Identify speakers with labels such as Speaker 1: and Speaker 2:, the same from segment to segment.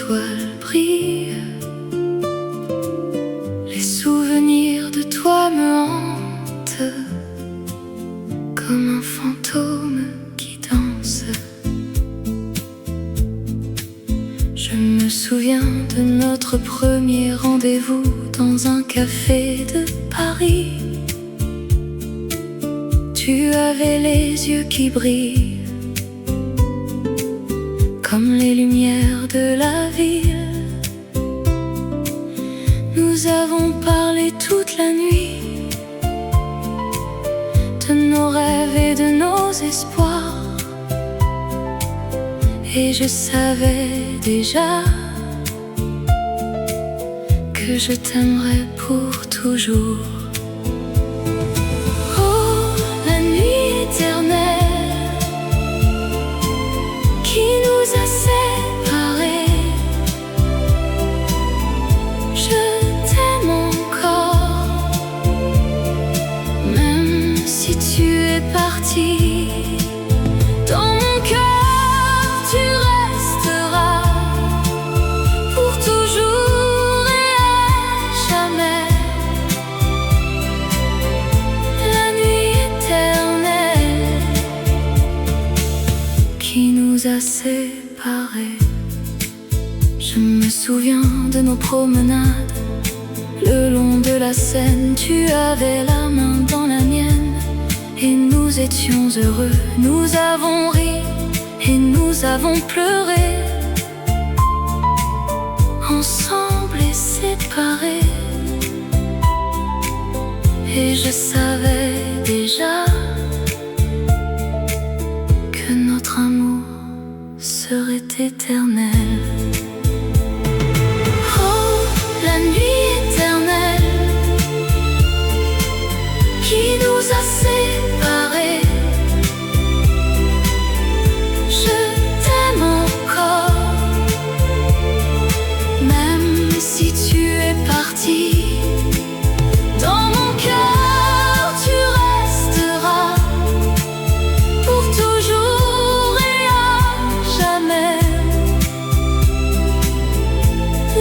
Speaker 1: étoiles brillent. Les souvenirs de toi me hantent comme un fantôme qui danse. Je me souviens de notre premier rendez-vous dans un café de Paris. Tu avais les yeux qui brillent comme les lumières de la ville. Nous avons parlé toute la nuit de nos rêves et de nos espoirs. Et je savais déjà que je t'aimerais pour toujours. Oh, la nuit éternelle qui nous a séparés, je t'aime encore, même si tu es parti. Dans mon cœur, tu resteras pour toujours et à jamais. La nuit éternelle qui nous a séparés. Je me souviens de nos promenades le long de la Seine. Tu avais la main dans la mienne et nous étions heureux. Nous avons ri et nous avons pleuré, ensemble et séparés. Et je savais déjà que notre amour serait éternel. Oh, la nuit éternelle qui nous a séparés, je t'aime encore, même si tu es parti. Dans mon cœur, tu resteras pour toujours et à jamais.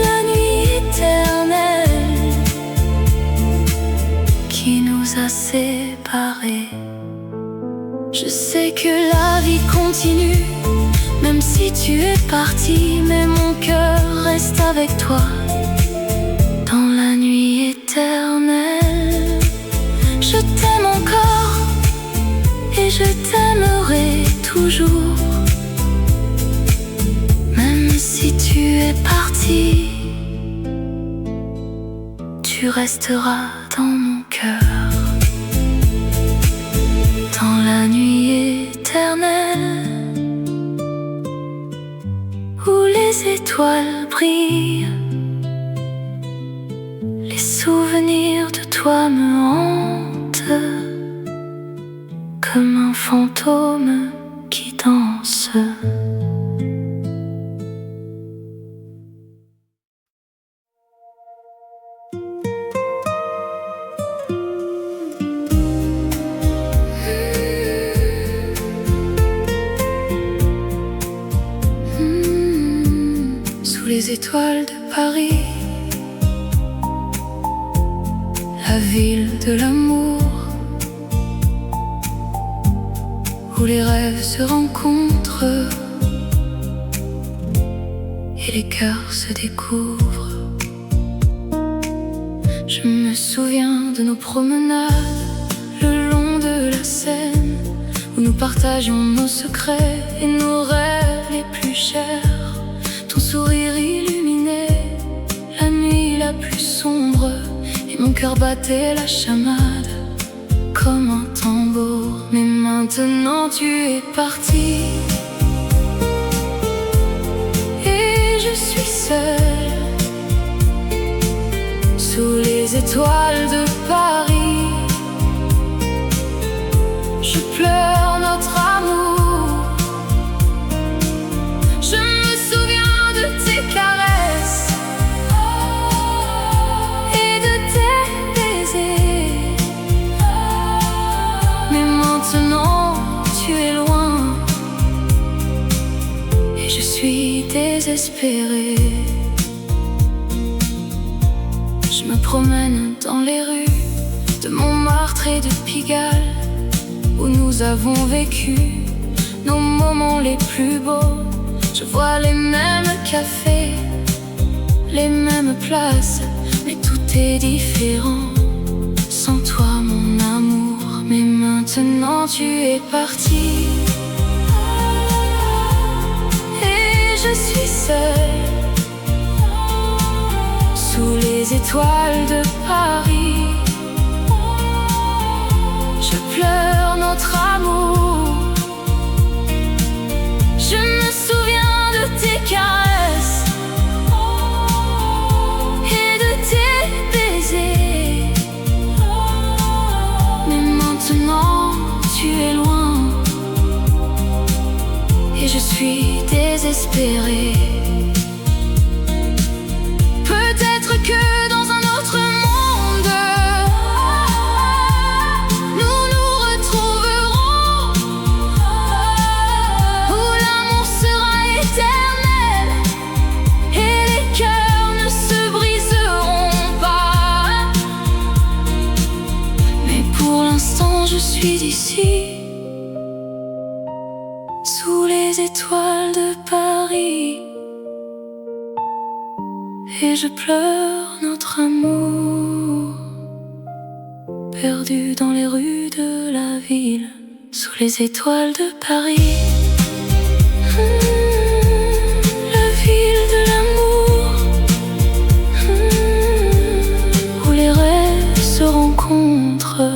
Speaker 1: La nuit éternelle qui nous a séparés. Je sais que la vie continue, même si tu es parti, mais mon cœur reste avec toi dans la nuit éternelle. Je t'aime encore et je t'aimerai toujours, même si tu es parti, tu resteras dans mon cœur, dans la nuit éternelle où les étoiles brillent. Les souvenirs de toi me hantent comme un fantôme qui danse. Sous les étoiles de Paris, la ville de l'amour, où les rêves se rencontrent et les cœurs se découvrent. Je me souviens de nos promenades le long de la Seine, où nous partagions nos secrets et nos rêves les plus chers. Ton sourire illuminait la nuit la plus sombre, et mon cœur battait la chamade comme un tambour. Mais maintenant tu es parti et je suis seule sous les étoiles de Paris. Je pleure notre amour. Je me souviens de tes caresses et de tes baisers. Mais maintenant tu es loin et je suis désespérée. désespéré. Je me promène dans les rues de Montmartre et de Pigalle, où nous avons vécu nos moments les plus beaux. Je vois les mêmes cafés, les mêmes places, mais tout est différent sans toi mon amour. Mais maintenant tu es parti et je suis seule sous les étoiles de Paris. Je pleure notre amour. Je me souviens de tes caresses et de tes baisers. Mais maintenant tu es loin et je suis désespérée. Peut-être que dans un autre monde nous nous retrouverons, où l'amour sera éternel et les cœurs ne se briseront pas. Mais pour l'instant je suis ici, sous les étoiles de Paris, et je pleure notre amour, perdu dans les rues de la ville, sous les étoiles de Paris. La ville de l'amour, où les rêves se rencontrent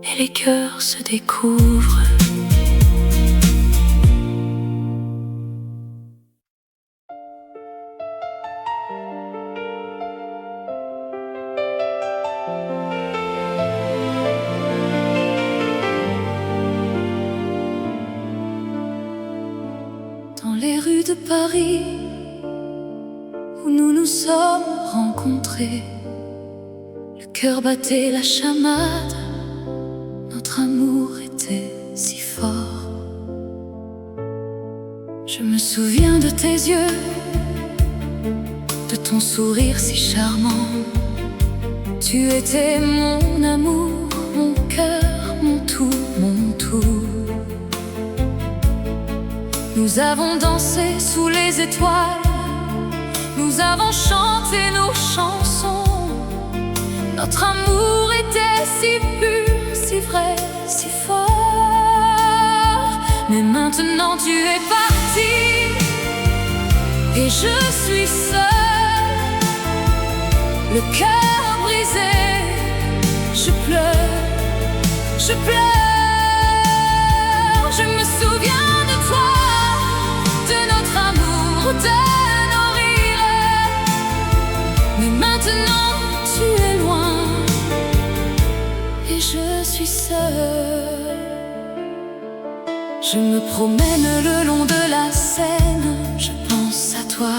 Speaker 1: et les cœurs se découvrent. Dans les rues de Paris, où nous nous sommes rencontrés, le cœur battait la chamade, notre amour était si fort. Je me souviens de tes yeux, de ton sourire si charmant. Tu étais mon amour, mon cœur, mon tout, mon tout. Nous avons dansé sous les étoiles, nous avons chanté nos chansons. Notre amour était si pur, si vrai, si fort. Mais maintenant tu es parti et je suis seule, le cœur brisé. Je pleure, je pleure. Je me souviens de toi, de notre amour, de nos rires. Mais maintenant tu es loin et je suis seule. Je me promène le long de la Seine, je pense à toi.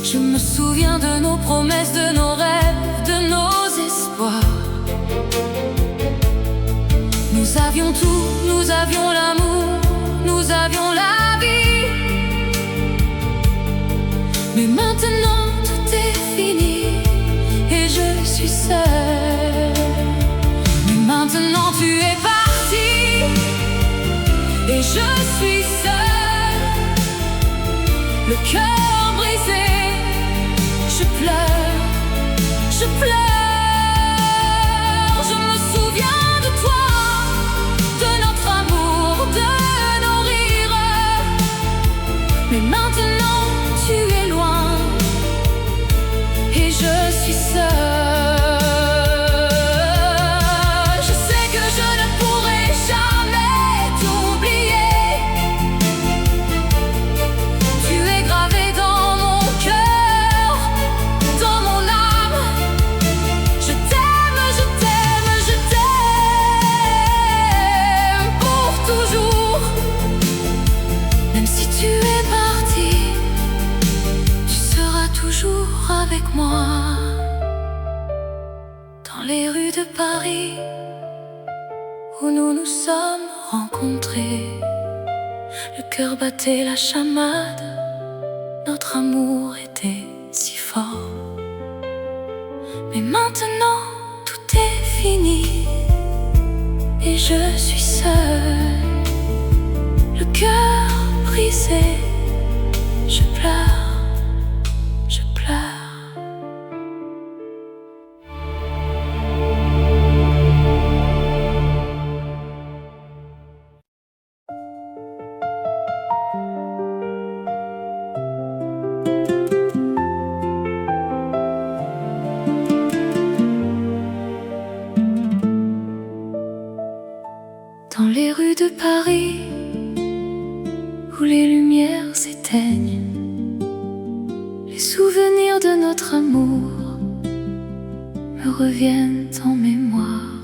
Speaker 1: Je me souviens de nos promesses, de nos rêves, de nos espoirs. Nous avions tout, nous avions l'amour, nous avions la vie. Mais maintenant tout est fini et je suis seule. Mais maintenant tu es parti et je suis seule, le cœur brisé. Je pleure, je pleure. Je me souviens de toi, de notre amour, de nos rires. Mais maintenant tu es loin et je suis seule. Je sais que je ne pourrai jamais t'oublier. Tu es gravé dans mon cœur, dans mon âme. Je t'aime, je t'aime, je t'aime pour toujours. Même si tu es parti, tu seras toujours avec moi. Dans les rues de Paris, où nous nous sommes rencontrés, cœur battait la chamade, notre amour était si fort. Mais maintenant tout est fini et je suis seule, le cœur brisé. Je pleure, je pleure. Dans les rues de Paris, où les lumières s'éteignent, les souvenirs de notre amour me reviennent en mémoire.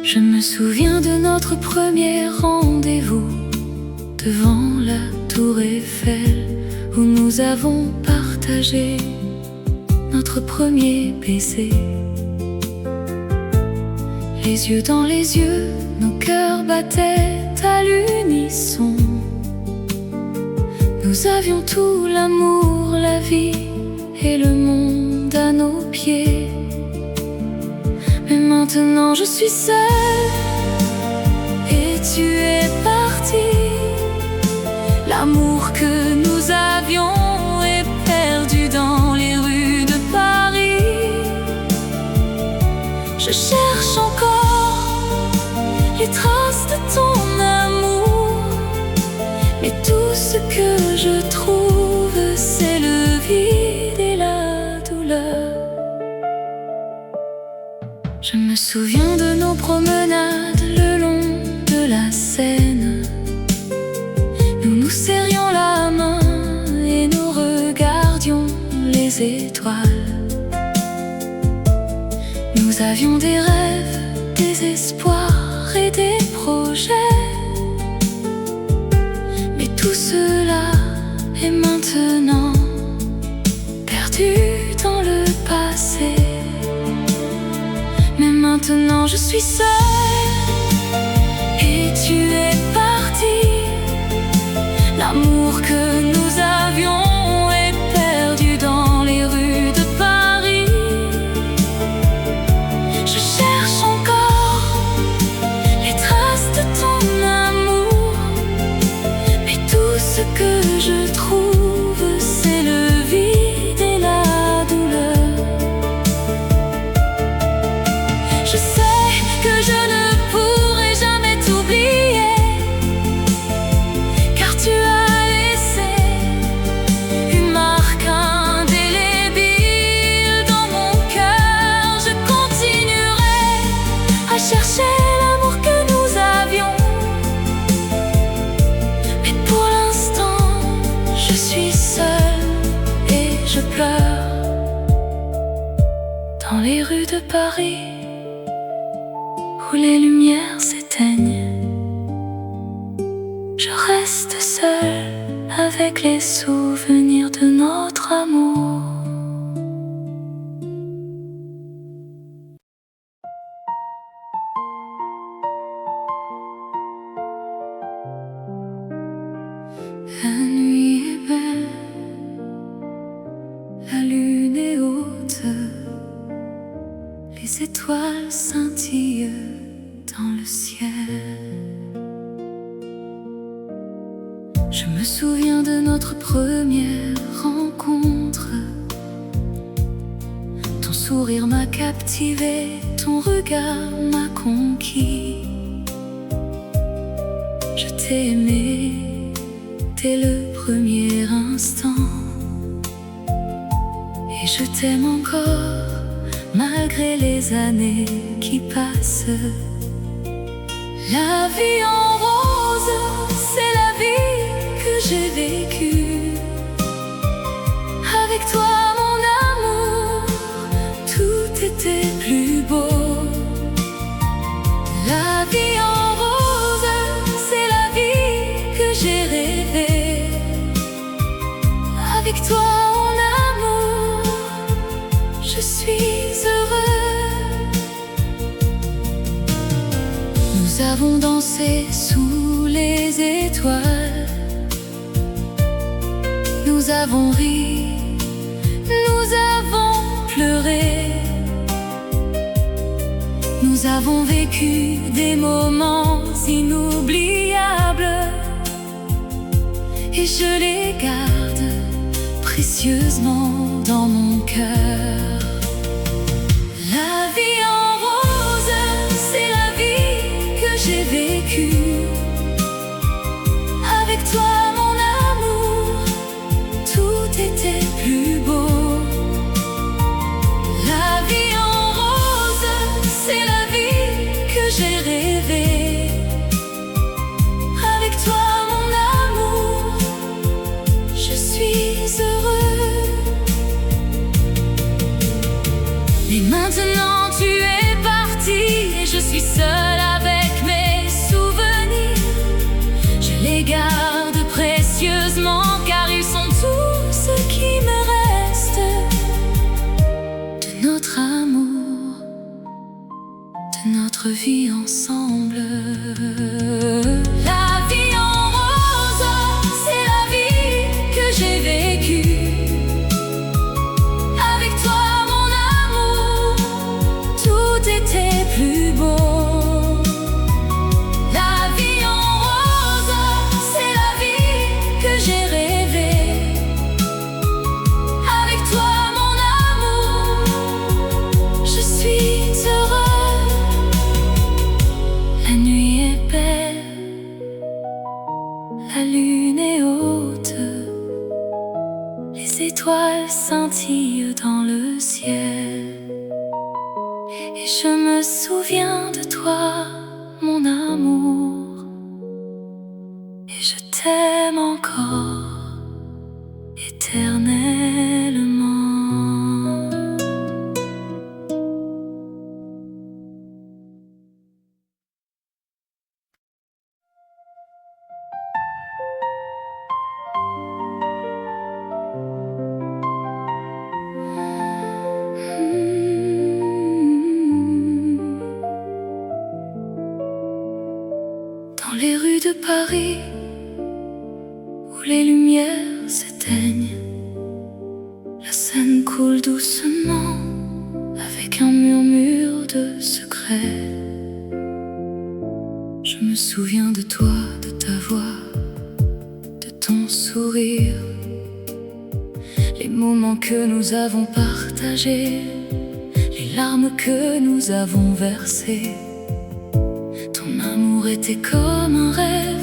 Speaker 1: Je me souviens de notre premier rendez-vous devant la tour Eiffel, où nous avons partagé notre premier baiser. Les yeux dans les yeux, nos cœurs battaient à l'unisson. Nous avions tout, l'amour, la vie et le monde à nos pieds. Mais maintenant je suis seule et tu es parti. L'amour que nous avions est perdu dans les rues de Paris. Je cherche encore les traces de ton amour, mais tout ce que je trouve, c'est le vide et la douleur. Je me souviens de nos promenades le long de la Seine. Nous nous serrions la main et nous regardions les étoiles. Nous avions des rêves, des espoirs et des projets. Mais tout cela est maintenant perdu dans le passé. Mais maintenant je suis seule et tu es parti. L'amour que nous avions est perdu dans les rues de Paris. Je cherche encore les traces de ton amour, mais tout ce que je trouve, c'est le vide et la douleur. Je sais que je ne pourrai jamais t'oublier, car tu as laissé une marque indélébile dans mon cœur. Je continuerai à chercher l'amour que nous avions, mais pour l'instant je suis seule et je pleure. Dans les rues de Paris, où les lumières s'éteignent, je reste seule avec les souvenirs de notre amour. La nuit est belle, la lune est haute, les étoiles scintillent dans le ciel. Je me souviens de notre première rencontre. Ton sourire m'a captivé, ton regard m'a conquis. Je t'ai aimé dès le premier instant, et je t'aime encore malgré les années qui passent. La vie en rose, c'est la vie que j'ai vécue. Avec toi mon amour, tout était plus beau. La vie en rose, c'est la vie que j'ai rêvée. Avec toi mon amour, je suis heureux. Nous avons dansé sous les étoiles. Nous avons ri, nous avons pleuré, nous avons vécu des moments inoubliables, et je les garde précieusement dans mon cœur. La vie en rose, c'est la vie que j'ai vécue. Avec toi, mon amour, tout était plus beau. La vie en rose, c'est la vie que j'ai rêvée. Avec toi, mon amour, je suis heureux. Et maintenant tu es parti, et je suis seule avec mes souvenirs. Je les garde précieusement, car ils sont tout ce qui me reste de notre amour, de notre vie ensemble. La vie en rose, c'est la vie que j'ai vécue. Avec toi, mon amour, tout était plus beau. La vie en rose, c'est la vie que j'ai rêvée. Avec toi, mon amour, je suis heureux. La nuit est belle, la lune est haute, les étoiles scintillent dans le ciel. Et je me souviens de toi, mon amour, et je t'aime encore éternellement. Dans les rues de Paris, où les lumières s'éteignent, la Seine coule doucement avec un murmure de secret. Je me souviens de toi, de ta voix, de ton sourire, les moments que nous avons partagés, les larmes que nous avons versées. Ton amour était comme un rêve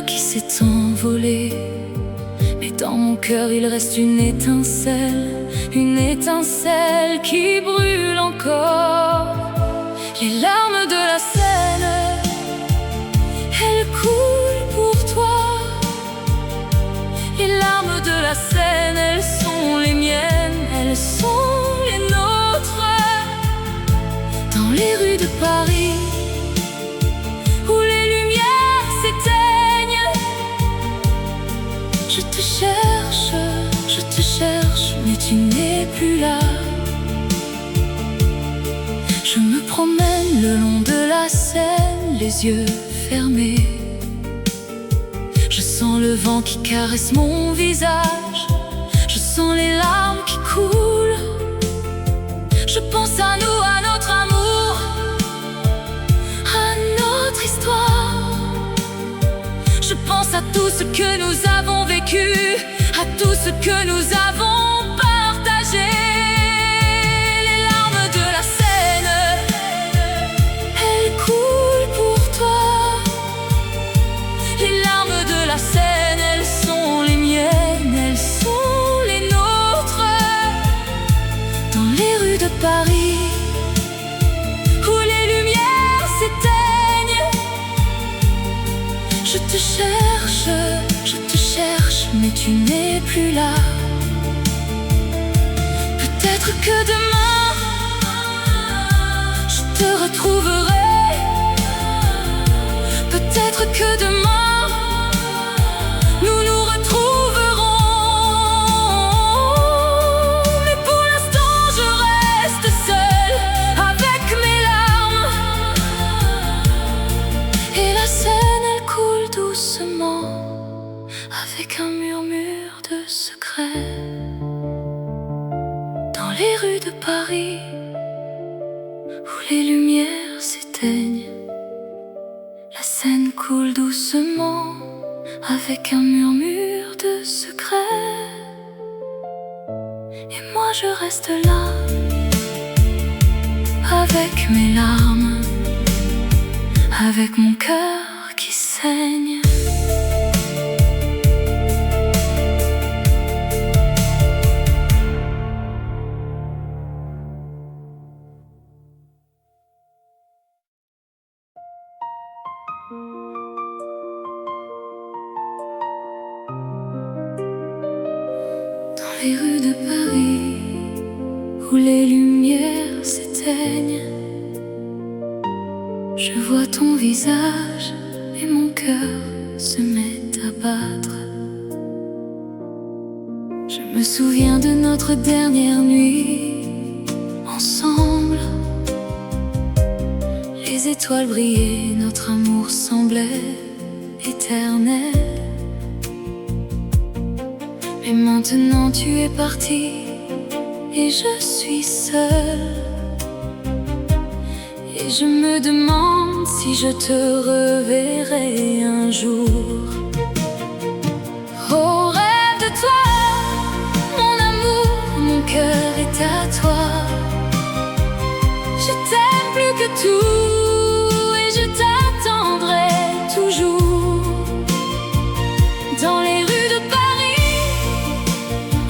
Speaker 1: qui s'est envolé. Mais dans mon cœur il reste une étincelle qui brûle encore. Les larmes de la Seine, elles coulent pour toi. Les larmes de la Seine, elles sont les miennes, elles sont les nôtres. Dans les rues de Paris, où les lumières s'éteignent, je te cherche, mais tu n'es plus là. Je me promène le long de la Seine, les yeux fermés. Je sens le vent qui caresse mon visage, je sens les larmes qui coulent. Je pense à nous, à notre amour, à notre histoire. Je pense à tout ce que nous avons vécu, à tout ce que nous avons partagé. Les larmes de la Seine, elles coulent pour toi. Les larmes de la Seine, elles sont les miennes, elles sont les nôtres. Dans les rues de Paris, où les lumières s'éteignent, je te cherche, mais tu n'es plus là. Peut-être que demain, je te retrouverai. Peut-être que demain, nous nous retrouverons. Mais pour l'instant, je reste seule avec mes larmes. Et la avec un murmure de secrets. Dans les rues de Paris, où les lumières s'éteignent, la Seine coule doucement avec un murmure de secrets. Et moi je reste là, avec mes larmes, avec mon cœur qui saigne. Dans les rues de Paris, où les lumières s'éteignent, je vois ton visage et mon cœur se met à battre. Je me souviens de notre dernière nuit ensemble. Les étoiles brillaient, notre amour semblait éternel. Mais maintenant tu es parti et je suis seule. Et je me demande si je te reverrai un jour. Oh, rêve de toi, mon amour, mon cœur est à toi. Je t'aime plus que tout et je t'attendrai toujours. Dans les rues de Paris,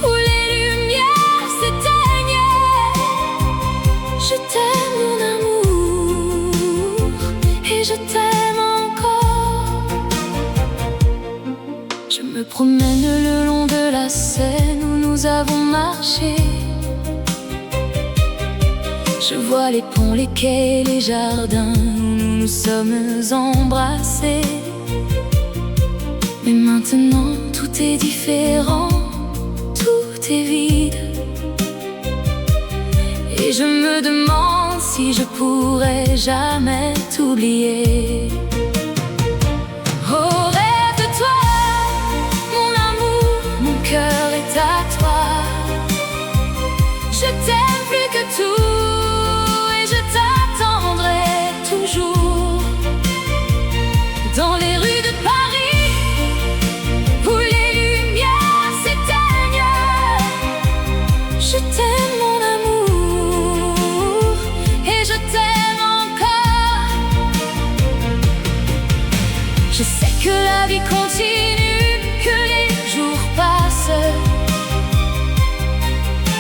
Speaker 1: où les lumières s'éteignent, je t'aime mon amour, et je t'aime encore. Je me promène le long de la Seine où nous avons marché. Je vois les ponts, les quais, les jardins où nous nous sommes embrassés. Mais maintenant tout est différent, tout est vide. Et je me demande si je pourrai jamais t'oublier. Oh, rêve de toi, mon amour, mon cœur est à toi. Je t'aime plus que tout et je t'attendrai toujours. Dans les rues de Paris, où les lumières s'éteignent, je t'aime mon amour, et je t'aime encore. Je sais que la vie continue, que les jours passent,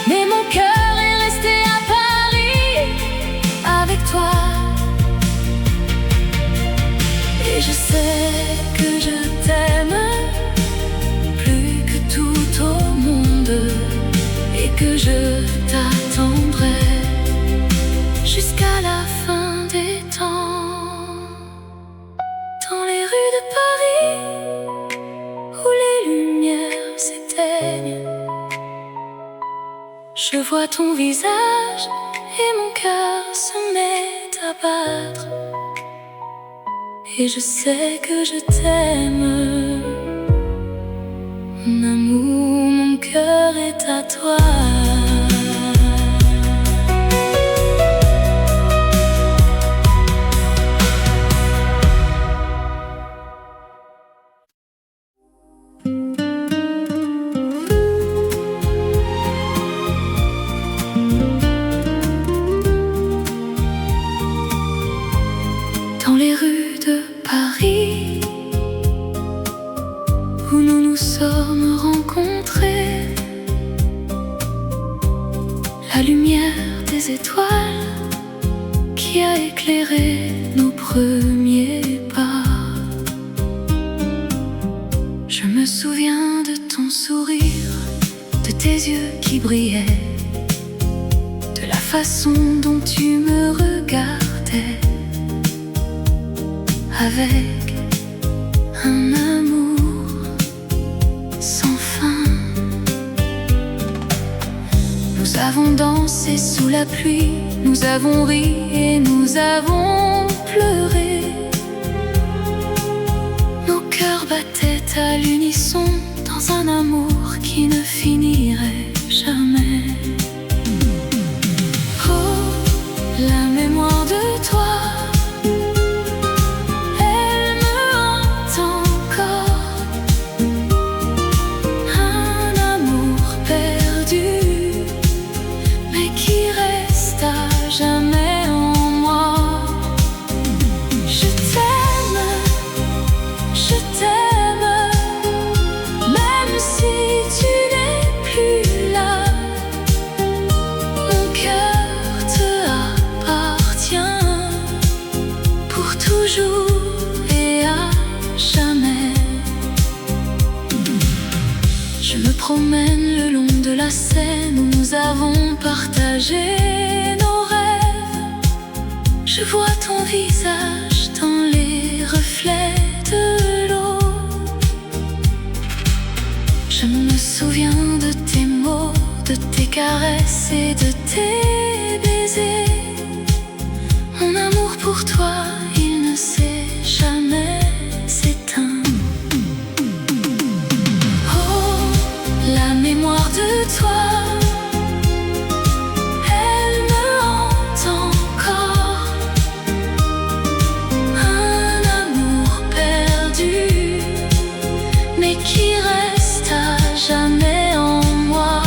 Speaker 1: mais mon cœur est resté à Paris avec toi. Et je sais que je t'aime plus que tout au monde, et que je t'attendrai jusqu'à la fin des temps. Dans les rues de Paris, où les lumières s'éteignent, je vois ton visage et mon cœur se met à battre. Et je sais que je t'aime, mon amour, mon cœur est à toi. Dans les rues de Paris, où nous nous sommes rencontrés, la lumière des étoiles qui a éclairé nos premiers pas. Je me souviens de ton sourire, de tes yeux qui brillaient, de la façon dont tu me regardais, avec un amour sans fin. Nous avons dansé sous la pluie, nous avons ri et nous avons pleuré. Nos cœurs battaient à l'unisson dans un amour qui ne finirait jamais. Oh, la mémoire de toi, elle me hante encore. Un amour perdu, mais qui reste à jamais en moi. Je t'aime, je t'aime, même si tu n'es plus là. Mon cœur te appartient pour toujours et à jamais. Je me promène le long de la Seine où nous avons partagé nos rêves. Je vois ton visage dans les reflets de l'eau. Je me souviens de tes mots, de tes caresses et de tes baisers. Mon amour pour toi, il ne s'est jamais éteint. Oh, la mémoire de toi, elle me hante encore. Un amour perdu, mais qui reste à jamais en moi.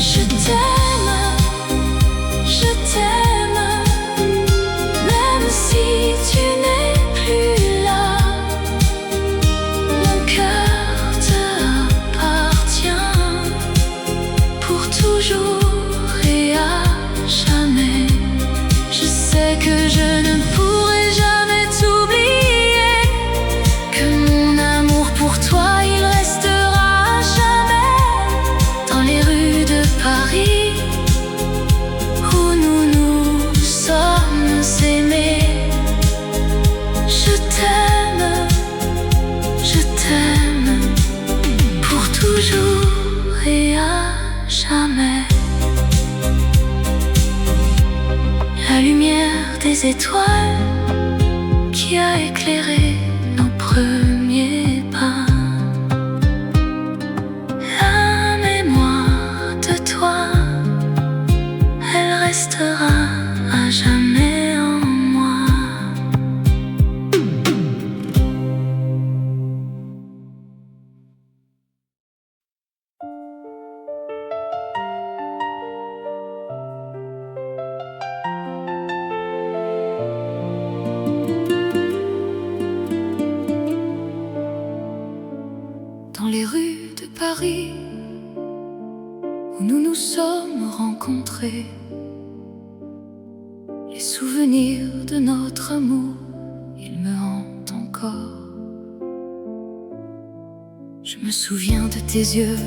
Speaker 1: Je t'aime, même si tu n'es plus là. Mon cœur te appartient pour toujours et à jamais. Je sais que je ne pourrai jamais t'oublier, que mon amour pour toi, il restera à jamais dans les rues de Paris où nous nous sommes aimés. Je t'aime pour toujours et à jamais. La lumière des étoiles qui a éclairé nos premiers pas. La mémoire de toi, elle restera à jamais en moi. Dans les rues de Paris où nous nous sommes rencontrés, les souvenirs de notre amour, ils me hantent encore. Je me souviens de tes yeux,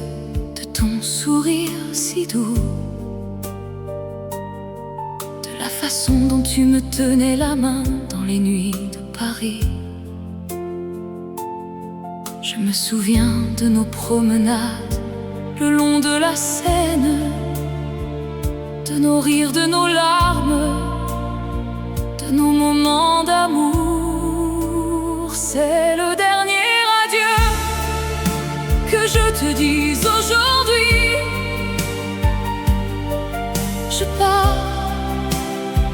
Speaker 1: de ton sourire si doux, de la façon dont tu me tenais la main dans les nuits de Paris. Je me souviens de nos promenades le long de la Seine, de nos rires, de nos larmes, de nos moments d'amour. C'est le dernier adieu que je te dis aujourd'hui. Je pars,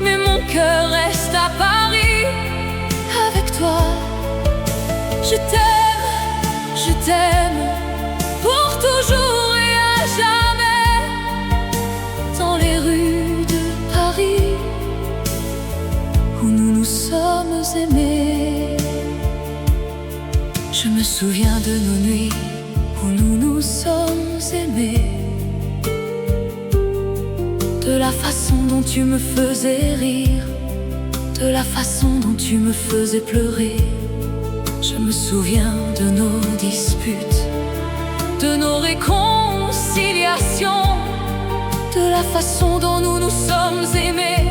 Speaker 1: mais mon cœur reste à Paris avec toi. Je t'aime pour toujours et à jamais dans les rues de Paris où nous nous sommes aimés. Je me souviens de nos nuits où nous nous sommes aimés, de la façon dont tu me faisais rire, de la façon dont tu me faisais pleurer. Je me souviens de nos disputes, de nos réconciliations, de la façon dont nous nous sommes aimés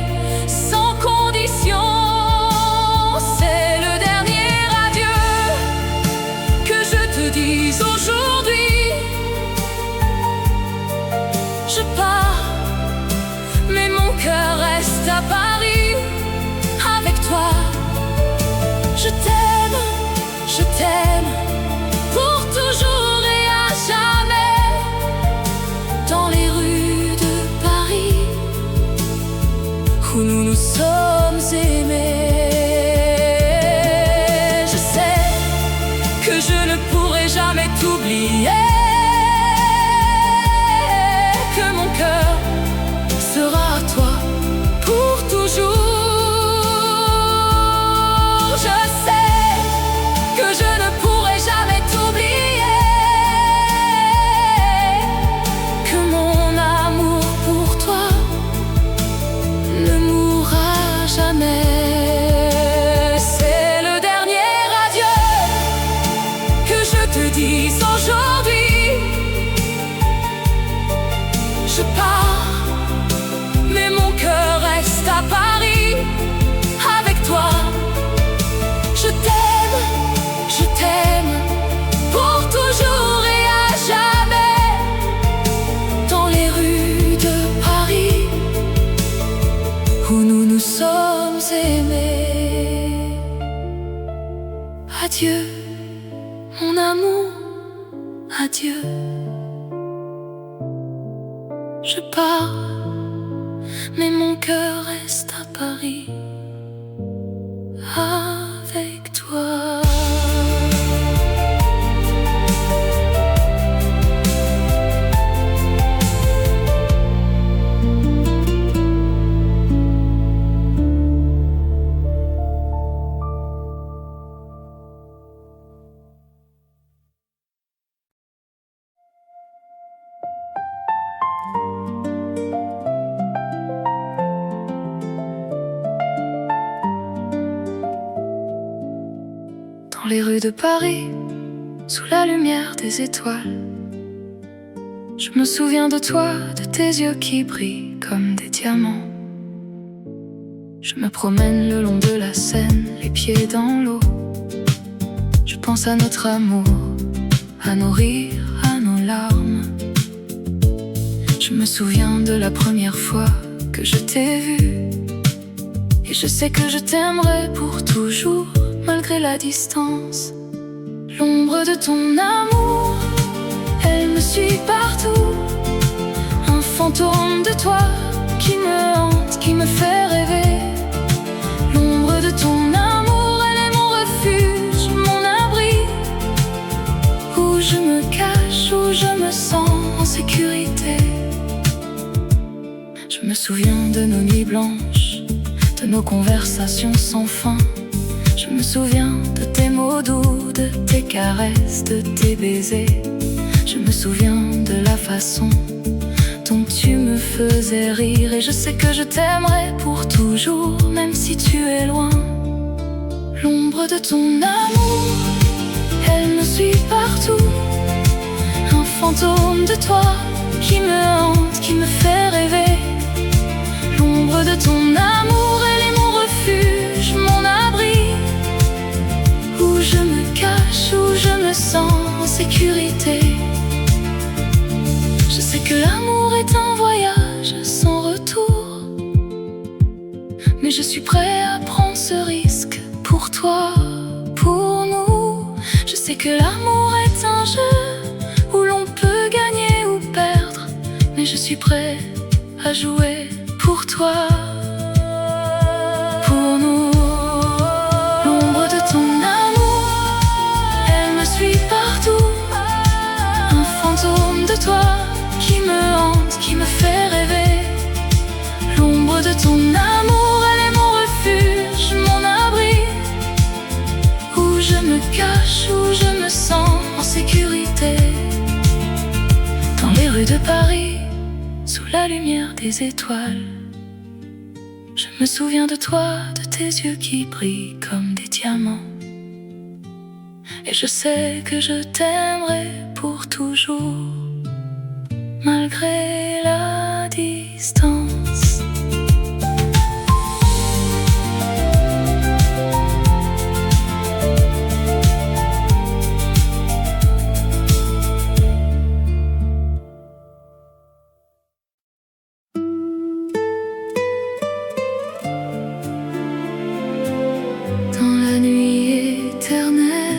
Speaker 1: sans condition. C'est le dernier adieu que je te dis aujourd'hui. Je pars, mais mon cœur reste à Paris avec toi. Je t'aime t'oublier, que mon cœur sera à toi pour toujours. Je sais que je ne pourrai jamais t'oublier, que mon amour pour toi ne mourra jamais. C'est le dernier adieu que je te dis aujourd'hui. Je pars, mais mon cœur reste à Paris avec toi. Je t'aime pour toujours et à jamais. Dans les rues de Paris où nous nous sommes aimés. Adieu, mon amour, adieu. Je pars, mais mon cœur reste à Paris avec toi. Dans les rues de Paris, sous la lumière des étoiles, je me souviens de toi, de tes yeux qui brillent comme des diamants. Je me promène le long de la Seine, les pieds dans l'eau. Je pense à notre amour, à nos rires, à nos larmes. Je me souviens de la première fois que je t'ai vu, et je sais que je t'aimerai pour toujours, malgré la distance. L'ombre de ton amour, elle me suit partout. Un fantôme de toi qui me hante, qui me fait rêver. L'ombre de ton amour, elle est mon refuge, mon abri, où je me cache, où je me sens en sécurité. Je me souviens de nos nuits blanches, de nos conversations sans fin. Je me souviens de tes mots doux, de tes caresses, de tes baisers. Je me souviens de la façon dont tu me faisais rire. Et je sais que je t'aimerai pour toujours, même si tu es loin. L'ombre de ton amour, elle me suit partout. Un fantôme de toi qui me hante, qui me fait rêver. L'ombre de ton amour, elle est mon refuge, mon abri, où je me cache, où je me sens en sécurité. Je sais que l'amour est un voyage sans retour, mais je suis prêt à prendre ce risque pour toi, pour nous. Je sais que l'amour est un jeu où l'on peut gagner ou perdre, mais je suis prêt à jouer pour toi, pour nous. L'ombre de ton amour, elle me suit partout. Un fantôme de toi qui me hante, qui me fait rêver. L'ombre de ton amour, elle est mon refuge, mon abri, où je me cache, où je me sens en sécurité. Dans les rues de Paris, sous la lumière des étoiles, je me souviens de toi, de tes yeux qui brillent comme des diamants. Et je sais que je t'aimerai pour toujours, malgré la distance. Dans la nuit éternelle,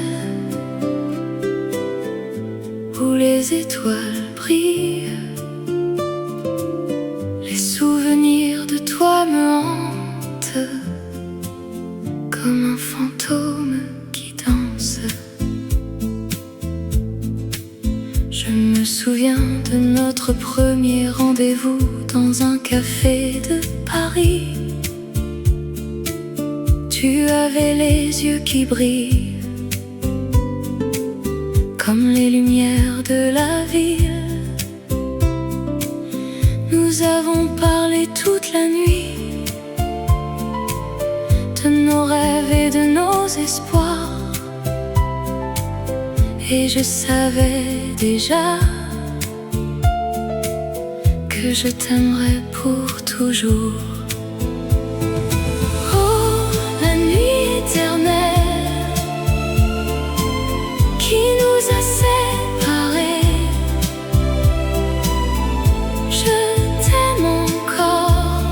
Speaker 1: où les étoiles brillent, les souvenirs de toi me hantent comme un fantôme qui danse. me souviens de notre premier rendez-vous dans un café de Paris. Tu avais les yeux qui brillent comme les lumières de la ville. Nous avons parlé toute la nuit de nos rêves et de nos espoirs. Et je savais déjà que je t'aimerais pour toujours. Oh, la nuit éternelle qui nous a séparés, je t'aime encore,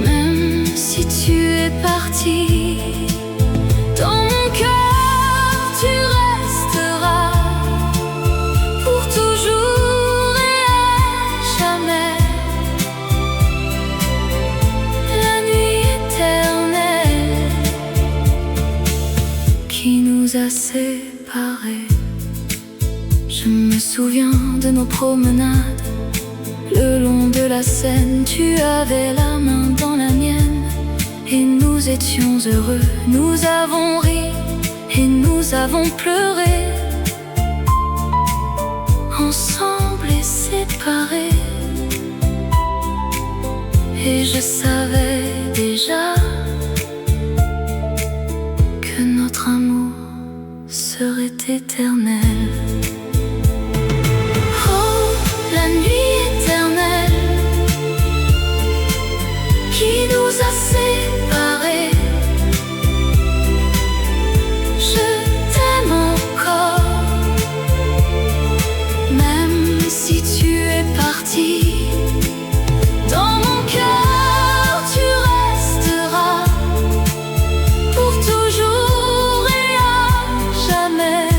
Speaker 1: même si tu es parti. Dans mon cœur, tu resteras pour toujours et à jamais. La nuit éternelle qui nous a séparés. Je me souviens de nos promenades le long de la Seine. Tu avais la main dans la mienne et nous étions heureux. Nous avons ri et nous avons pleuré, ensemble et séparés. Et je savais déjà que notre amour serait éternel. Oh, la nuit éternelle qui nous a séparés, je t'aime encore, même si tu es parti. Dans mon cœur, tu resteras pour toujours et à jamais.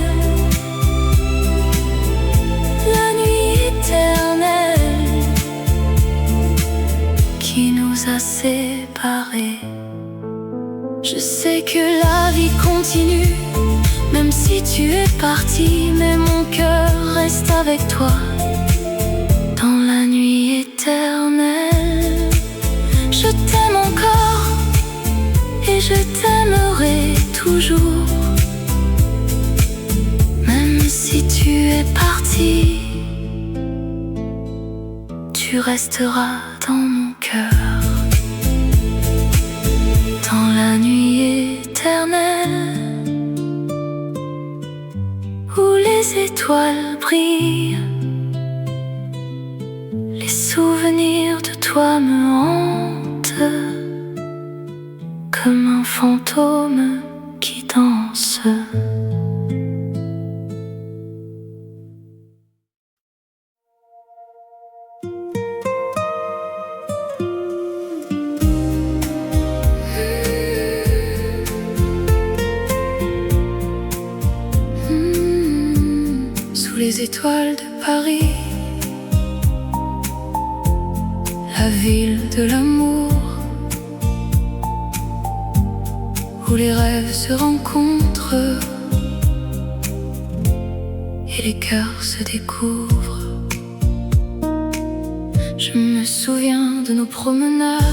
Speaker 1: La nuit éternelle qui nous a séparés. Je sais que la vie continue, même si tu es parti, mais mon cœur reste avec toi. Dans la nuit éternelle, je t'aime encore et je t'aimerai toujours, même si tu es parti, tu resteras dans mon cœur. Dans la nuit éternelle où les étoiles brillent, les souvenirs de toi me hantent comme un fantôme qui danse. Sous les étoiles de Paris, la ville de l'amour, où les rêves se rencontrent et les cœurs se découvrent. Je me souviens de nos promenades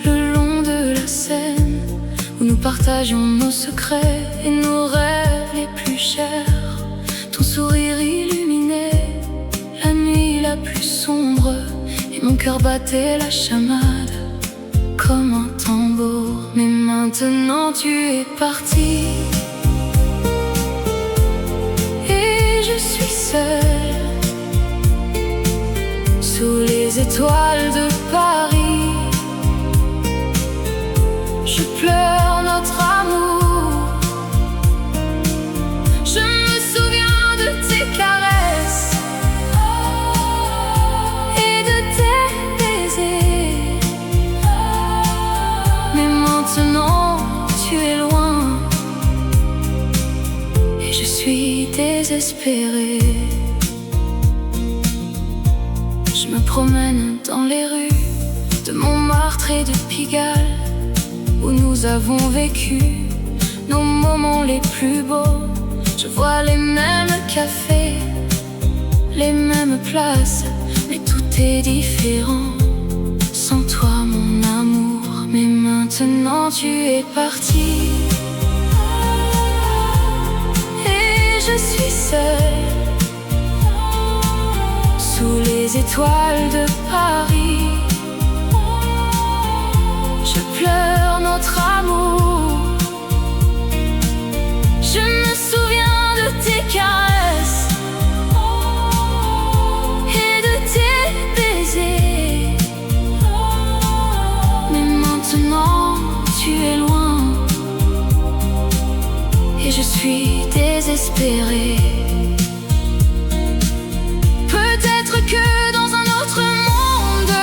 Speaker 1: le long de la Seine, où nous partagions nos secrets et nos rêves les plus chers. Ton sourire illuminait la nuit la plus sombre, et mon cœur battait la chamade comme un tambour. Mais maintenant tu es parti et je suis seule sous les étoiles de Paris. Je pleure notre amour, je me souviens de tes caresses et de tes baisers. Mais maintenant tu es loin et je suis désespérée. Je me promène dans les rues de Montmartre et de Pigalle, où nous avons vécu nos moments les plus beaux. Je vois les mêmes cafés, les mêmes places, mais tout est différent. Sans toi mon amour, mais maintenant tu es parti. Et je suis seule sous les étoiles de Paris. Je pleure notre amour. Je me souviens de tes caresses et de tes baisers. Mais maintenant tu es loin et je suis désespérée. Peut-être que dans un autre monde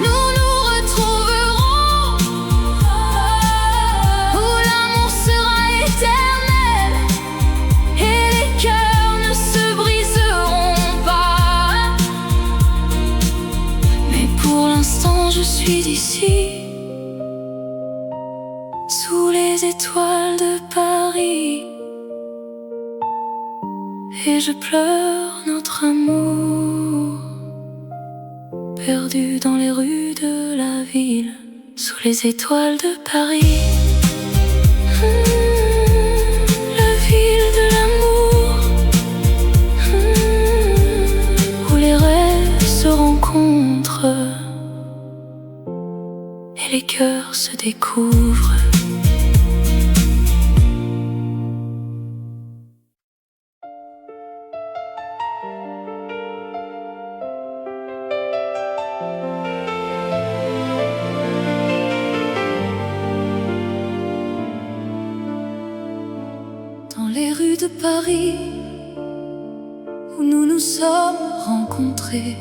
Speaker 1: nous nous retrouverons, où l'amour sera éternel et les cœurs ne se briseront pas. Mais pour l'instant je suis ici, sous les étoiles de Paris. Et je pleure notre amour, perdu dans les rues de la ville, sous les étoiles de Paris. La ville de l'amour, où les rêves se rencontrent et les cœurs se découvrent. Dans les rues de Paris, où nous nous sommes rencontrés,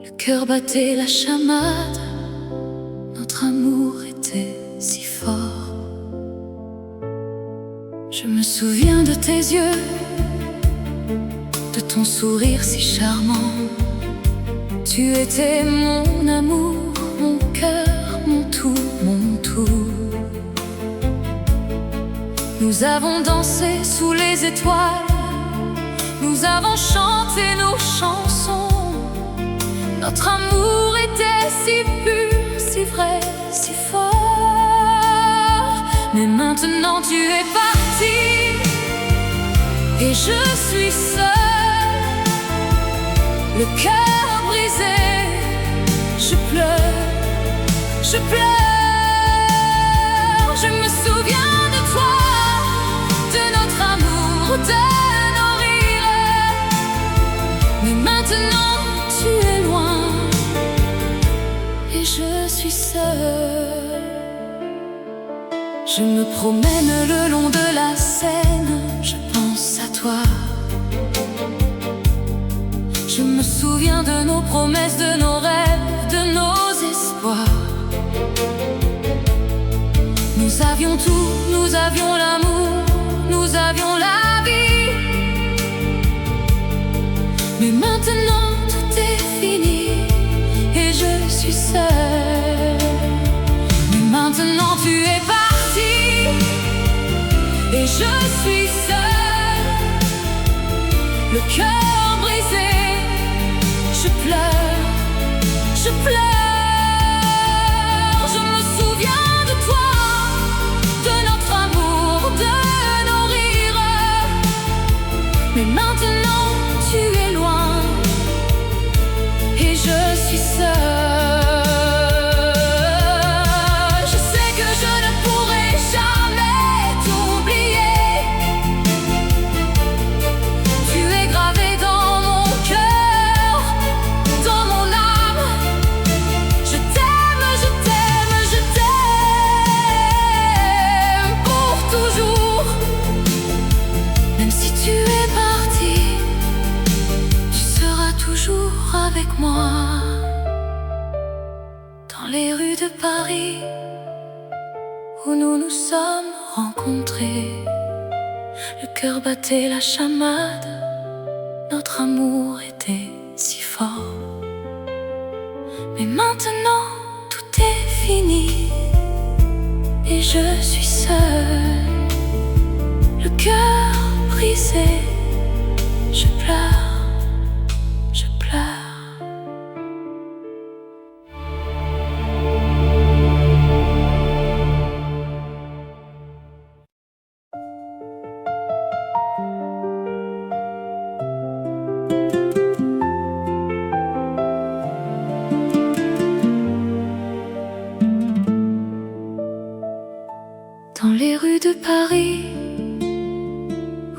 Speaker 1: le cœur battait la chamade, notre amour était si fort. Je me souviens de tes yeux, de ton sourire si charmant. Tu étais mon amour, mon cœur, mon tout, mon tout. Nous avons dansé sous les étoiles, nous avons chanté nos chansons. Notre amour était si pur, si vrai, si fort. Mais maintenant tu es parti et je suis seule, le cœur brisé. Je pleure, je pleure. Je me souviens de toi, de notre amour, de nos rires. Mais maintenant tu es loin et je suis seule. Je me promène le long de la Seine, je pense à toi. Je me souviens de nos promesses, de nos rêves, de nos espoirs. Nous avions tout, nous avions l'amour, nous avions la vie. Mais maintenant tout est fini et je suis seule. Mais maintenant tu es parti et je suis seule, le cœur brisé. Je pleure, je pleure. Je me souviens de toi, de notre amour, de nos rires. Mais maintenant tu es loin et je suis seule. Je sais que je ne pourrai jamais t'oublier. Tu es gravé dans mon cœur, dans mon âme. Je t'aime, je t'aime, je t'aime pour toujours. Même si tu es parti, tu seras toujours avec moi. Dans les rues de Paris, où nous nous sommes rencontrés, le cœur battait la chamade, notre amour était si fort. Mais maintenant tout est fini et je suis seule, le cœur brisé.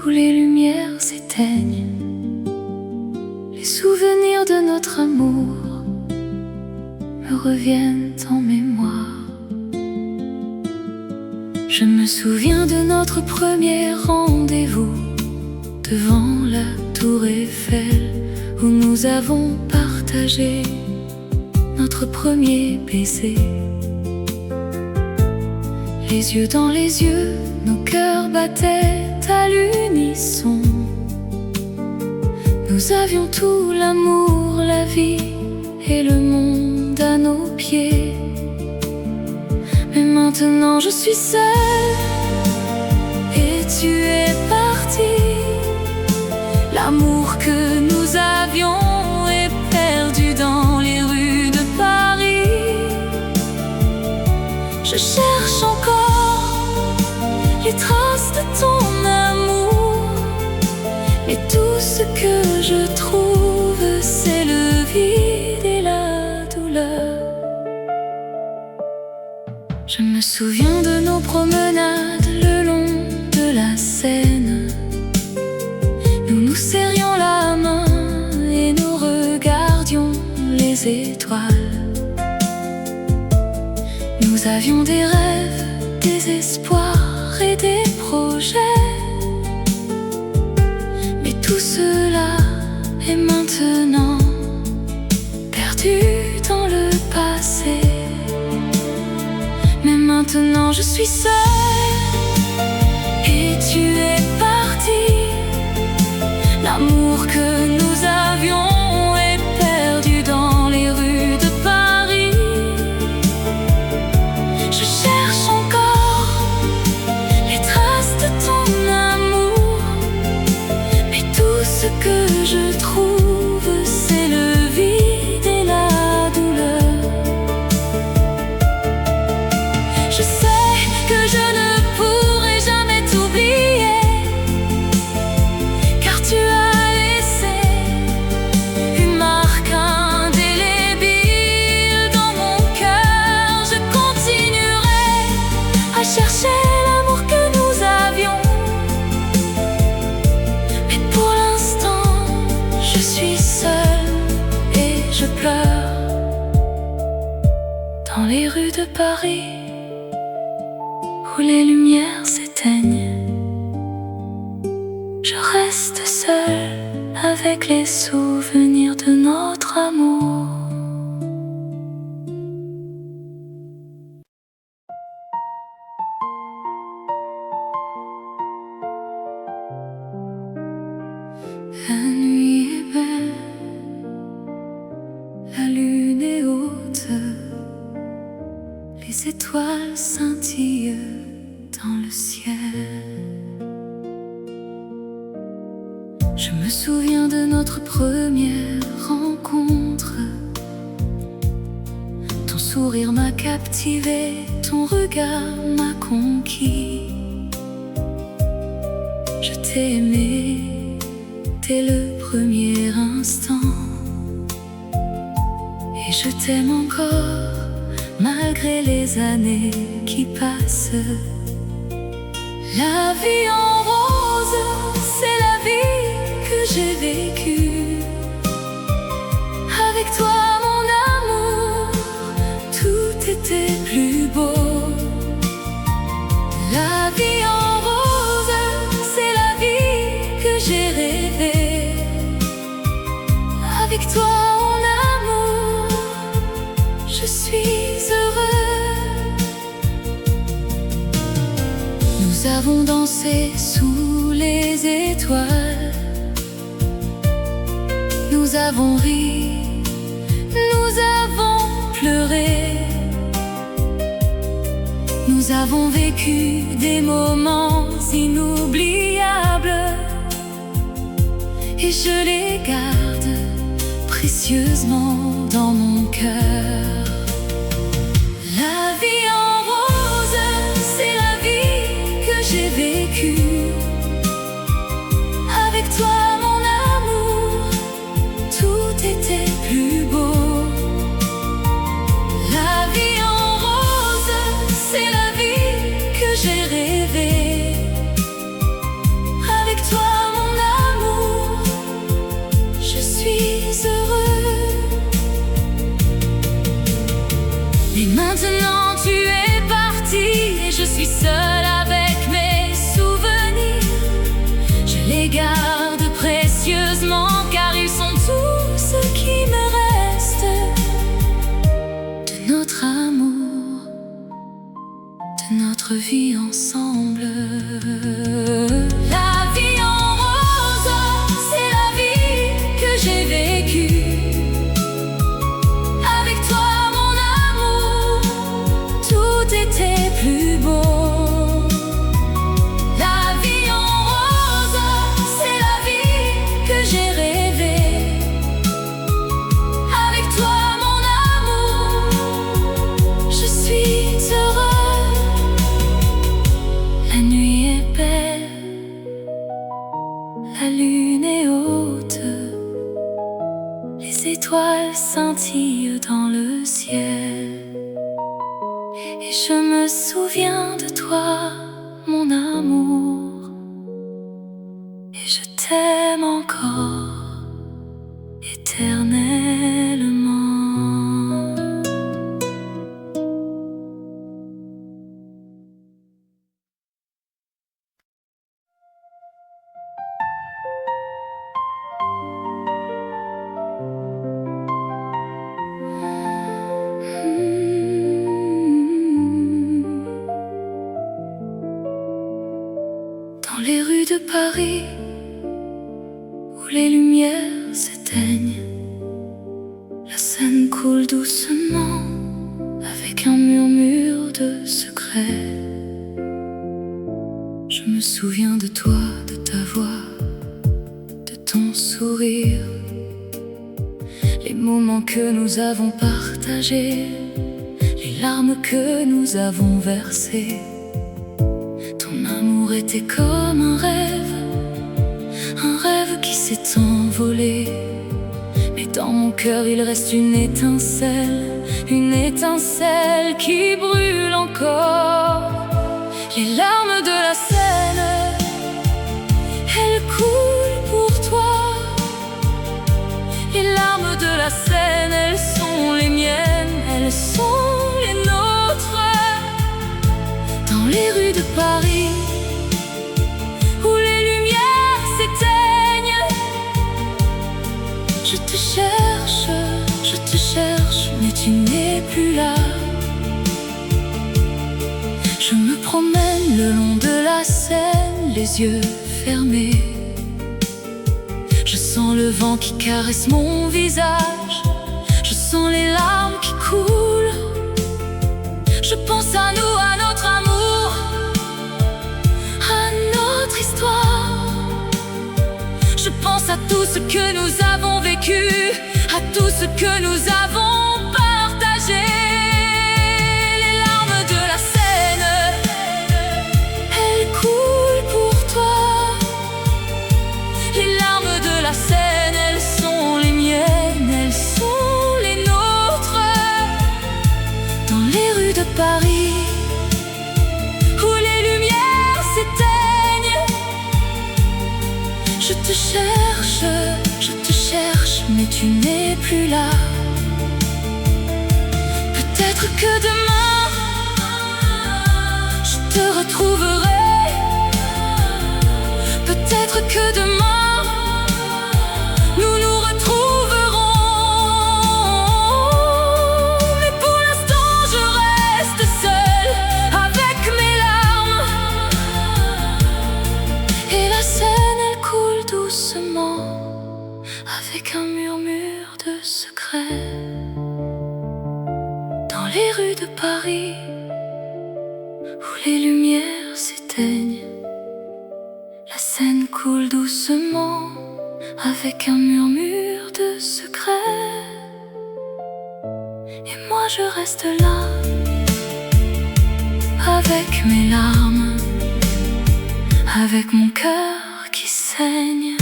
Speaker 1: où les lumières s'éteignent, les souvenirs de notre amour me reviennent en mémoire. Je me souviens de notre premier rendez-vous devant la tour Eiffel, où nous avons partagé notre premier baiser. Les yeux dans les yeux, nos cœurs battaient à l'unisson. Nous avions tout, l'amour, la vie et le monde à nos pieds. Mais maintenant je suis seule et tu es parti. L'amour que nous avions est perdu dans les rues de Paris. Je cherche encore les traces de ton amour, mais tout ce que je trouve, c'est le vide et la douleur. Je me souviens de nos promenades le long de la Seine. Nous nous serrions la main et nous regardions les étoiles. Nous avions des rêves, des espoirs et des projets. Mais tout cela est maintenant perdu dans le passé. Mais maintenant je suis seule et tu es parti. L'amour que nous avions est perdu dans les rues de Paris. Je cherche encore les traces de ton amour, mais tout ce que je trouve, c'est le vide et la douleur. Je sais que je ne pourrai jamais t'oublier, car tu as laissé une marque indélébile dans mon cœur. Je continuerai à chercher l'amour que nous avions, mais pour l'instant je suis seule et je pleure dans les rues de Paris, où les lumières s'éteignent. Je reste seule avec les souvenirs de notre amour. La nuit est belle, la lune est haute, les étoiles scintillent dans le ciel. Je me souviens de notre première rencontre. Ton sourire m'a captivé, ton regard m'a conquis. Je t'ai aimé dès le premier instant, et je t'aime encore malgré les années qui passent. La vie en rose, c'est la vie que j'ai vécue. Avec toi mon amour, tout était plus beau. La vie en rose, c'est la vie que j'ai rêvée. Avec toi mon amour, je suis heureux. Nous avons dansé sous les étoiles. Nous avons ri, nous avons pleuré. Nous avons vécu des moments inoubliables, et je les garde précieusement dans mon cœur. La vie en rose, c'est la vie que j'ai vécue. Avec toi mon amour, tout était plus beau. La vie en rose, c'est la vie que j'ai rêvée. Avec toi seule avec mes souvenirs. Je les garde précieusement car ils sont tout ce qui me reste de notre amour, de notre vie ensemble. La vie en rose, c'est la vie que j'ai vécue. Avec toi, mon amour, tout était plus beau. La vie en rose, c'est la vie que j'ai rêvée. Avec toi, mon amour, je suis heureux. La nuit est belle, la lune est haute, les étoiles scintillent dans le ciel. Et je me souviens de toi, mon amour, et je t'aime encore éternellement. Dans les rues de Paris, où les lumières s'éteignent, la Seine coule doucement avec un murmure de secret. Je me souviens de toi, de ta voix, de ton sourire, les moments que nous avons partagés, les larmes que nous avons versées. Ton amour était comme un rêve qui s'est envolé. Mais dans mon cœur il reste une étincelle qui brûle encore. Les larmes de la Seine, elles coulent pour toi. Les larmes de la Seine, elles sont les miennes, elles sont les nôtres. Dans les rues de Paris, où les lumières s'éteignent, je te cherche, mais tu n'es plus là. Je me promène le long de la Seine, les yeux fermés. Je sens le vent qui caresse mon visage, je sens les larmes qui coulent. Je pense à nous, à notre amour, à notre histoire. Je pense à tout ce que nous avons vécu, à tout ce que nous avons partagé. Les larmes de la Seine, elles coulent pour toi. Les larmes de la Seine, elles sont les miennes, elles sont les nôtres. Dans les rues de Paris, où les lumières s'éteignent, je te cherche, mais tu n'es plus là. Peut-être que demain, je te retrouverai. Peut-être que demain, nous nous retrouverons. Mais pour l'instant, je reste seule avec mes larmes. Et la Seine, elle coule doucement avec un murmure de secret. Dans les rues de Paris, où les lumières s'éteignent, la Seine coule doucement avec un murmure de secret. Et moi je reste là avec mes larmes, avec mon cœur qui saigne.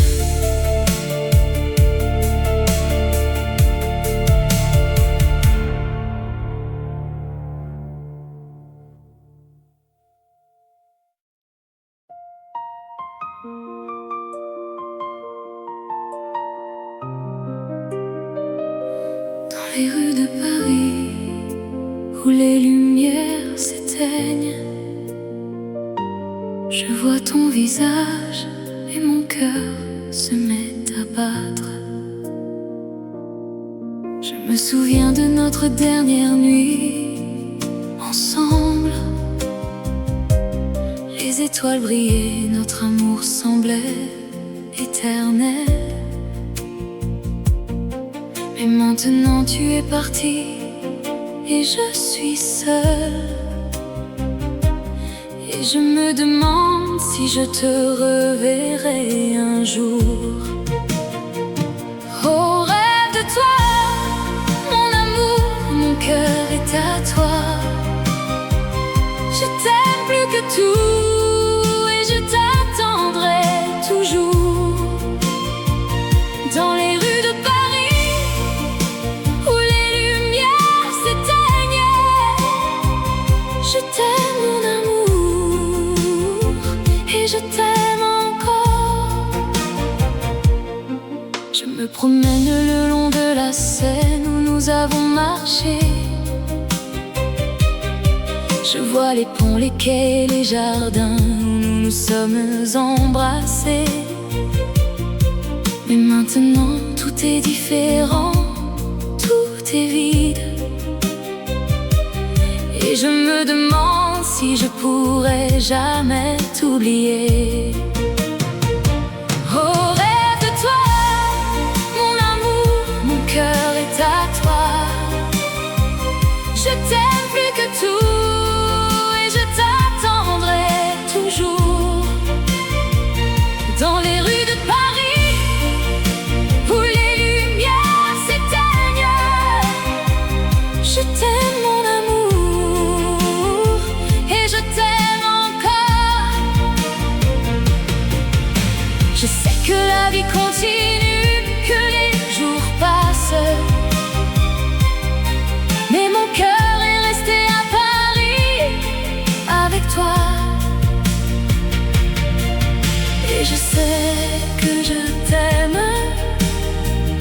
Speaker 1: Dans les rues de Paris, où les lumières s'éteignent, Je vois ton visage et mon cœur se met à battre. Je me souviens de notre dernière nuit ensemble. Les étoiles brillaient, notre amour semblait éternel. Mais maintenant tu es parti et je suis seule. Et je me demande si je te reverrai un jour. Oh, rêve de toi, mon amour, mon cœur est à toi. Je t'aime plus que tout et je t'attendrai toujours. Dans les rues de Paris, où les lumières s'éteignent, je t'aime mon amour et je t'aime encore. Je me promène le long de la Seine où nous avons marché. Je vois les ponts, les quais, les jardins où nous nous sommes embrassés. Mais maintenant tout est différent, tout est vide. Et je me demande si je pourrai jamais t'oublier. Oh, rêve de toi, mon amour, mon cœur est à toi. Je t'aime plus que tout et je t'attendrai toujours. Dans les rues de Paris, où les lumières s'éteignent, je t'aime mon amour et je t'aime encore. Je sais que la vie continue, que les jours passent, mais mon cœur est resté à Paris avec toi. Et je sais que je t'aime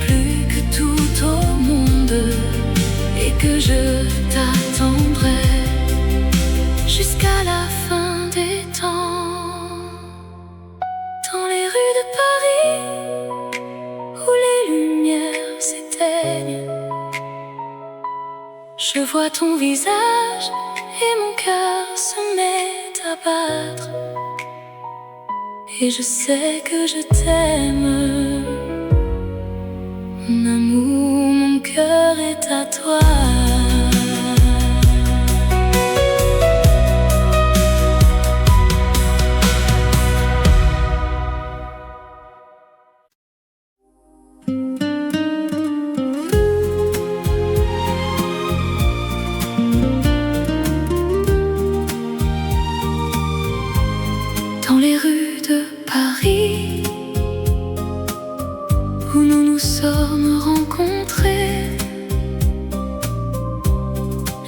Speaker 1: plus que tout au monde et que je t'attendrai jusqu'à la fin des temps. Dans les rues de Paris, où les lumières s'éteignent, je vois ton visage et mon cœur se met à battre. Et je sais que je t'aime, mon amour, mon cœur est à toi. Dans les rues de Paris, où nous nous sommes rencontrés,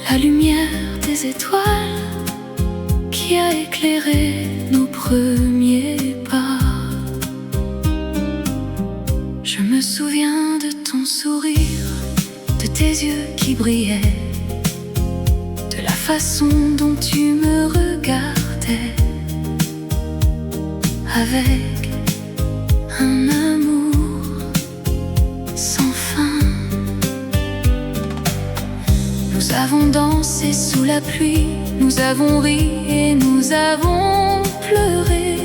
Speaker 1: la lumière des étoiles qui a éclairé nos premiers pas. Je me souviens de ton sourire, de tes yeux qui brillaient, de la façon dont tu me regardais, avec un amour sans fin. Nous avons dansé sous la pluie, nous avons ri et nous avons pleuré.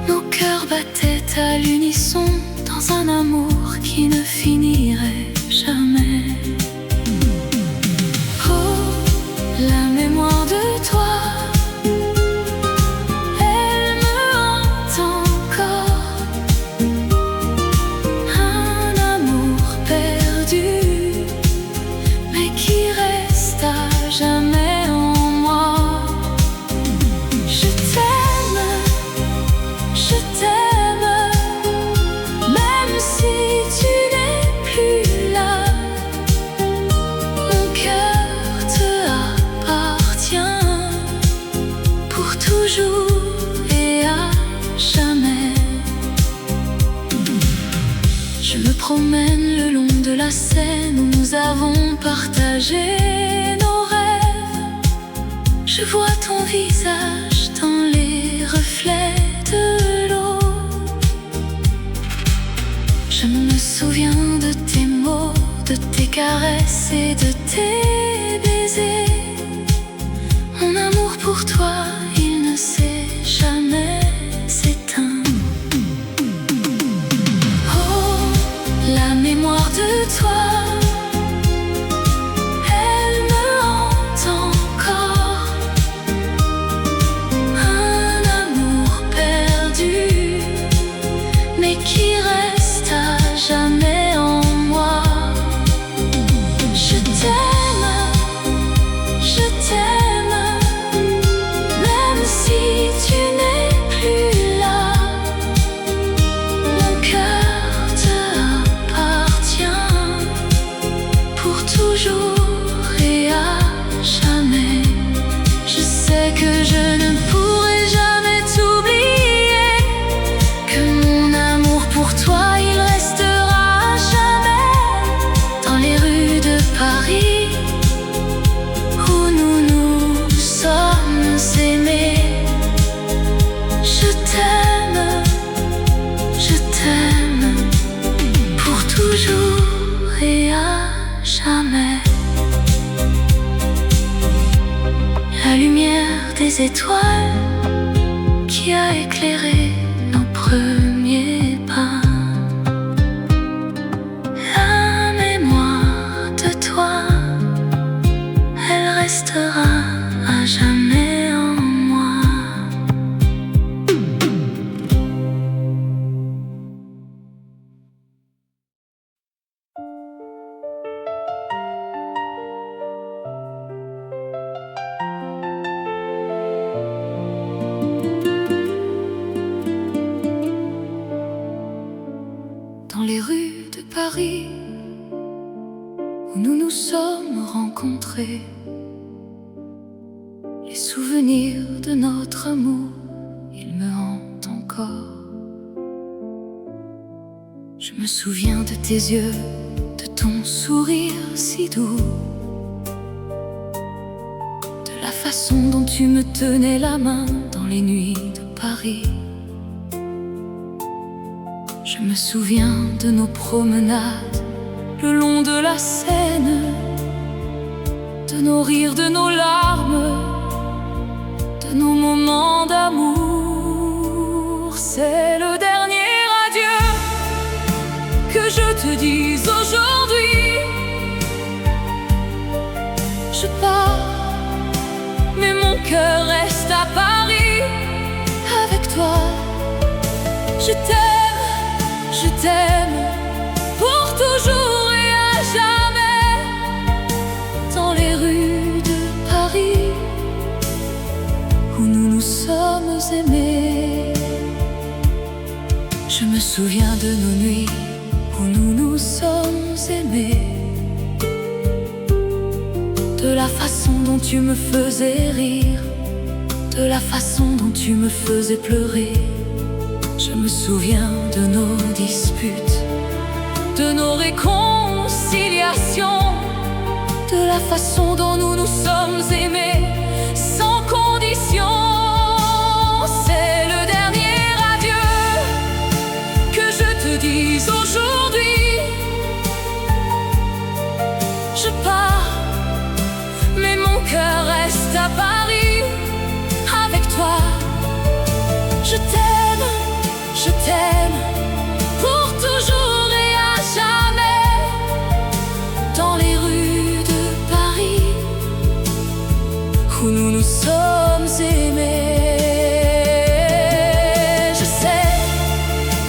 Speaker 1: Nos cœurs battaient à l'unisson dans un amour qui ne finirait jamais. Oh, la mémoire de toi, jamais en moi. Je t'aime, même si tu n'es plus là. Mon cœur te appartient pour toujours et à jamais. Je me promène le long de la Seine où nous avons partagé nos rêves. Je vois ton visage caresses et de tes baisers. Mon amour pour toi, il ne s'est jamais éteint. Oh, la mémoire de toi, elle me hante encore. Un amour perdu, mais qui reste à jamais en moi. Je t'aime, même si tu n'es plus là. Mon cœur te appartient pour toujours et à jamais. Je sais que je ne pourrai jamais t'oublier, que mon amour pour toi, il restera à jamais dans les rues de Paris où nous nous sommes aimés. Je t'aime pour toujours et à jamais. La lumière des étoiles qui a éclairé nos premiers pas. La mémoire de toi, elle restera à jamais en moi. Dans les rues de Paris où nous nous sommes rencontrés, les souvenirs de notre amour, ils me hantent encore. Je me souviens de tes yeux, de ton sourire si doux, de la façon dont tu me tenais la main dans les nuits de Paris. Je me souviens de nos promenades le long de la Seine, de nos rires, de nos larmes, de nos moments d'amour. C'est le dernier adieu que je te dise aujourd'hui. Je pars, mais mon cœur reste à Paris avec toi. Je t'aime pour toujours et à jamais dans les rues de Paris où nous nous sommes aimés. Je me souviens de nos nuits où nous nous sommes aimés, de la façon dont tu me faisais rire, de la façon dont tu me faisais pleurer. Je me souviens de nos disputes, de nos réconciliations, de la façon dont nous nous sommes aimés sans condition. C'est le dernier adieu que je te dise aujourd'hui. Je pars, mais mon cœur reste à Paris avec toi. Je t'aime pour toujours et à jamais dans les rues de Paris où nous nous sommes aimés. Je sais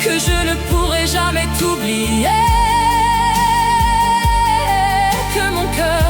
Speaker 1: que je ne pourrai jamais t'oublier, que mon cœur